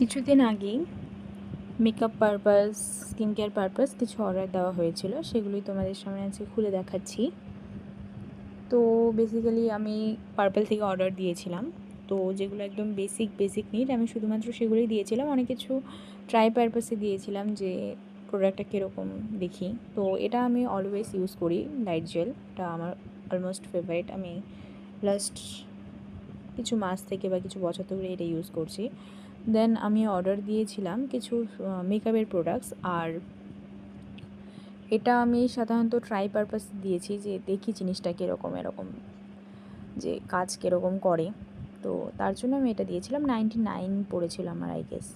কিছুদিন আগেই makeup purpose, skin care purpose কিছু অর্ডার দেওয়া হয়েছিল, সেগুলোই তোমাদের সামনে আজকে খুলে দেখাচ্ছি। তো বেসিক্যালি আমি পার্পল থেকে অর্ডার দিয়েছিলাম। তো যেগুলো একদম বেসিক নিড আমি শুধুমাত্র সেগুলোই দিয়েছিলাম। অনেক কিছু ট্রাই পারপাসে দিয়েছিলাম যে প্রোডাক্টটা কীরকম দেখি। তো এটা আমি অলওয়েজ ইউজ করি, লাইট জেল। এটা আমার অলমোস্ট ফেভারিট। আমি লাস্ট কিছু মাস থেকে বা কিছু বছর ধরে এটা ইউজ করছি। দেন আমি অর্ডার দিয়েছিলাম কিছু মেকআপের প্রোডাক্টস। আর এটা আমি সাধারণত ট্রাই পারপাস দিয়েছি, যে দেখি জিনিসটা কীরকম, এরকম যে কাজ কীরকম করে। তো তার জন্য আমি এটা দিয়েছিলাম। 99 পড়েছিল আমার, আই গেস।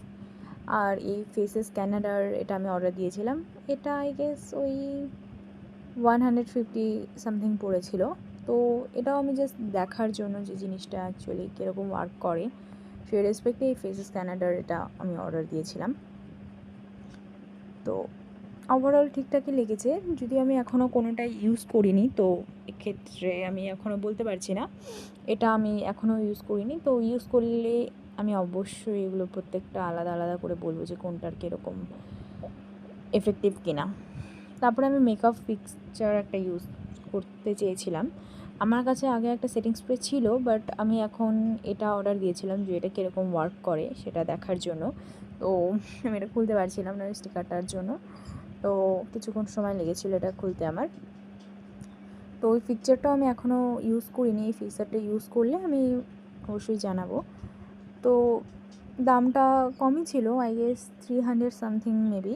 আর এই ফেসেস ক্যানাডার এটা আমি অর্ডার দিয়েছিলাম। এটা আই গেস ওই 150 সামথিং পড়েছিল। তো এটাও আমি জাস্ট দেখার জন্য যে জিনিসটা অ্যাকচুয়ালি কীরকম ওয়ার্ক করে, সেই রেসপেক্টে এই ফেসেস ক্যানাডার এটা আমি অর্ডার দিয়েছিলাম। তো ওভারঅল ঠিকঠাকই লেগেছে, যদিও আমি এখনও কোনোটাই ইউজ করিনি। তো এক্ষেত্রে আমি এখনও বলতে পারছি না, এটা আমি এখনও ইউজ করিনি। তো ইউজ করলে আমি অবশ্যই এগুলো প্রত্যেকটা আলাদা আলাদা করে বলবো যে কোনটার কীরকম এফেক্টিভ কিনা। তারপরে আমি মেকআপ ফিক্সচার একটা ইউজ করতে চেয়েছিলাম। আমার কাছে আগে একটা সেটিং স্প্রে ছিল, বাট আমি এখন এটা অর্ডার দিয়েছিলাম যে এটা কীরকম ওয়ার্ক করে সেটা দেখার জন্য। তো আমি এটা খুলতে পারছিলাম না স্টিকারটার জন্য। তো কিছুক্ষণ সময় লেগেছিলো এটা খুলতে আমার। তো ওই ফিকচারটাও আমি এখনও ইউজ করিনি। এই ফিকচারটা ইউজ করলে আমি অবশ্যই জানাবো। তো দামটা কমই ছিল, আই গেস 300 সামথিং মেবি।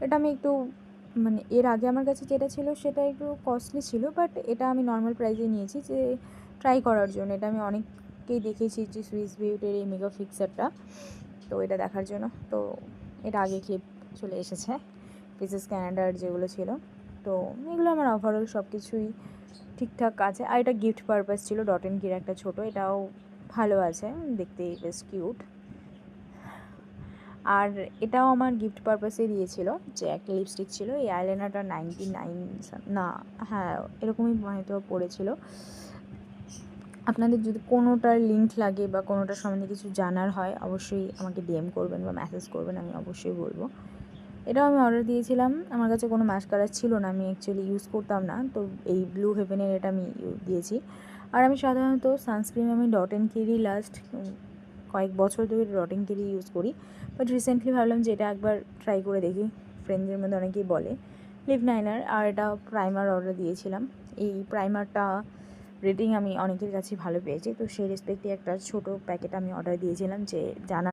এটা আমি একটু মানে এর আগে আমার কাছে যেটা ছিল সেটা একটু কস্টলি ছিল, বাট এটা আমি নর্মাল প্রাইসে নিয়েছি যে ট্রাই করার জন্য। এটা আমি অনেককেই দেখেছি যে সুইস বিউটির এই মেকআপ ফিক্সারটা, তো এটা দেখার জন্য। তো এটা আগে ক্লিপ চলে এসেছে ফেসেস ক্যানাডার যেগুলো ছিল। তো এগুলো আমার ওভারঅল সব কিছুই ঠিকঠাক আছে। আর এটা গিফট পারপাস ছিল, ডট অ্যান্ড কির একটা ছোটো, এটাও ভালো আছে, দেখতে বেশ কিউট। আর এটাও আমার গিফট পারপাসে দিয়েছিল, যে একটা লিপস্টিক ছিল। এই আইলাইনারটা 99 না, হ্যাঁ এরকমই হয়তো পড়েছিল। আপনাদের যদি কোনোটার লিঙ্ক লাগে বা কোনোটার সম্বন্ধে কিছু জানার হয়, অবশ্যই আমাকে ডিএম করবেন বা মেসেজ করবেন, আমি অবশ্যই বলবো। এটাও আমি অর্ডার দিয়েছিলাম। আমার কাছে কোনো মাস্কারা ছিল না, আমি অ্যাকচুয়ালি ইউজ করতাম না। তো এই ব্লু হেভেনের এটা আমি দিয়েছি। আর আমি সাধারণত সানস্ক্রিন আমি ডট অ্যান্ড কিরই লাস্ট কয়েক বছর ধরে ডট অ্যান্ড কিরই ইউজ করি। বাট রিসেন্টলি ভাবলাম যে এটা একবার ট্রাই করে দেখি। ফ্রেন্ডদের মধ্যে অনেকেই বলে লিপ লাইনার। আর এটা প্রাইমার অর্ডার দিয়েছিলাম। এই প্রাইমারটা রেটিং আমি অনেকের কাছে ভালো পেয়েছি, তো সেই রেসপেক্টে একটা ছোটো প্যাকেট আমি অর্ডার দিয়েছিলাম, যে জানা